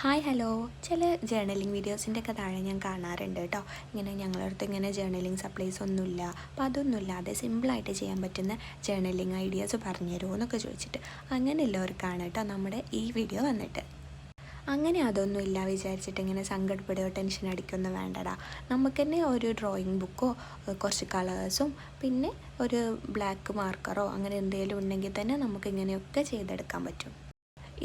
Hi hello. ചില journaling വീഡിയോസിൻ്റെ താഴെ ഞാൻ കാണാറുണ്ട് കേട്ടോ. ഇങ്ങനെ ഞങ്ങളുടെ അടുത്ത് ഇങ്ങനെ ജേർണലിംഗ് സപ്ലൈസ് ഒന്നുമില്ല, അപ്പോൾ അതൊന്നുമില്ലാതെ സിമ്പിളായിട്ട് ചെയ്യാൻ പറ്റുന്ന ജേർണലിംഗ് ഐഡിയാസ് പറഞ്ഞു തരുമോ എന്നൊക്കെ ചോദിച്ചിട്ട് അങ്ങനെയുള്ളവർക്കാണ് കേട്ടോ നമ്മുടെ ഈ വീഡിയോ വന്നിട്ട്. അങ്ങനെ അതൊന്നുമില്ല വിചാരിച്ചിട്ട് ഇങ്ങനെ സങ്കടപ്പെടുകയോ ടെൻഷൻ അടിക്കൊന്നും വേണ്ടടാ. നമുക്ക് തന്നെ ഒരു ഡ്രോയിങ് ബുക്കോ കുറച്ച് കളേഴ്സും പിന്നെ ഒരു ബ്ലാക്ക് മാർക്കറോ അങ്ങനെ എന്തെങ്കിലും ഉണ്ടെങ്കിൽ തന്നെ നമുക്ക് ഇങ്ങനെയൊക്കെ ചെയ്തെടുക്കാൻ പറ്റും.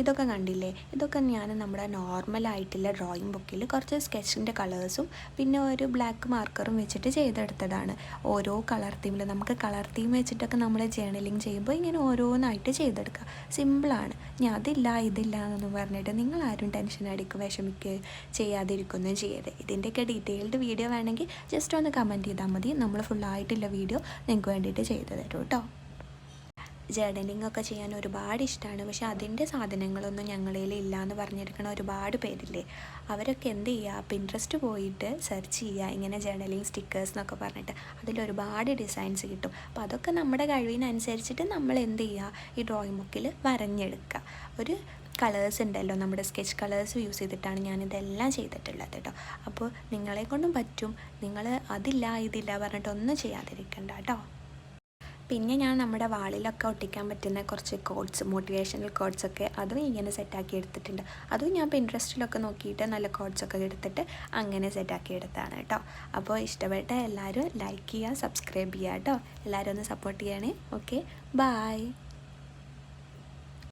ഇതൊക്കെ കണ്ടില്ലേ, ഇതൊക്കെ ഞാൻ നമ്മുടെ നോർമലായിട്ടുള്ള ഡ്രോയിങ് ബുക്കിൽ കുറച്ച് സ്കെച്ചിൻ്റെ കളേഴ്സും പിന്നെ ഒരു ബ്ലാക്ക് മാർക്കറും വെച്ചിട്ട് ചെയ്തെടുത്തതാണ്. ഓരോ കളർ തീമിൽ നമുക്ക് കളർ തീം വെച്ചിട്ടൊക്കെ നമ്മൾ ജേർണലിങ് ചെയ്യുമ്പോൾ ഇങ്ങനെ ഓരോന്നായിട്ട് ചെയ്തെടുക്കുക. സിമ്പിളാണ്. ഞാൻ അതില്ല ഇതില്ല എന്നൊന്നും പറഞ്ഞിട്ട് നിങ്ങളാരും ടെൻഷൻ അടിക്കുക വിഷമിക്കുക ചെയ്യാതിരിക്കുകയൊന്നും ചെയ്യരുത്. ഇതിൻ്റെയൊക്കെ ഡീറ്റെയിൽഡ് വീഡിയോ വേണമെങ്കിൽ ജസ്റ്റ് ഒന്ന് കമൻറ്റ് ചെയ്താൽ മതി. നമ്മൾ ഫുള്ളായിട്ടുള്ള വീഡിയോ നിങ്ങൾക്ക് വേണ്ടിയിട്ട് ചെയ്തു തരും കേട്ടോ. ജേർണലിംഗ് ഒക്കെ ചെയ്യാൻ ഒരുപാട് ഇഷ്ടമാണ്, പക്ഷെ അതിൻ്റെ സാധനങ്ങളൊന്നും ഞങ്ങളിൽ ഇല്ല എന്ന് പറഞ്ഞിരിക്കണ ഒരുപാട് പേരില്ലേ. അവരൊക്കെ എന്ത് ചെയ്യുക, പിൻട്രസ്റ്റ് പോയിട്ട് സെർച്ച് ചെയ്യുക ഇങ്ങനെ ജേർണലിംഗ് സ്റ്റിക്കേഴ്സ് എന്നൊക്കെ പറഞ്ഞിട്ട് അതിലൊരുപാട് ഡിസൈൻസ് കിട്ടും. അപ്പോൾ അതൊക്കെ നമ്മുടെ കഴിവിനനുസരിച്ചിട്ട് നമ്മൾ എന്ത് ചെയ്യുക, ഈ ഡ്രോയിങ് ബുക്കിൽ വരഞ്ഞെടുക്കുക. ഒരു കളേഴ്സ് ഉണ്ടല്ലോ, നമ്മുടെ സ്കെച്ച് കളേഴ്സ് യൂസ് ചെയ്തിട്ടാണ് ഞാനിതെല്ലാം ചെയ്തിട്ടുള്ളത് കേട്ടോ. അപ്പോൾ നിങ്ങളെ കൊണ്ടും പറ്റും. നിങ്ങൾ അതില്ല ഇതില്ല പറഞ്ഞിട്ടൊന്നും ചെയ്യാതിരിക്കണ്ട കേട്ടോ. പിന്നെ ഞാൻ നമ്മുടെ വാളിലൊക്കെ ഒട്ടിക്കാൻ പറ്റുന്ന കുറച്ച് കോഡ്സ്, മോട്ടിവേഷണൽ കോഡ്സൊക്കെ അതും ഇങ്ങനെ സെറ്റാക്കി എടുത്തിട്ടുണ്ട്. അതും ഞാൻ പിൻട്രസ്റ്റിലൊക്കെ നോക്കിയിട്ട് നല്ല കോഡ്സൊക്കെ എടുത്തിട്ട് അങ്ങനെ സെറ്റാക്കി എടുത്താണ് കേട്ടോ. അപ്പോൾ ഇഷ്ടപ്പെട്ട എല്ലാവരും ലൈക്ക് ചെയ്യുക, സബ്സ്ക്രൈബ് ചെയ്യുക കേട്ടോ. എല്ലാവരും ഒന്ന് സപ്പോർട്ട് ചെയ്യണേ. Okay, bye.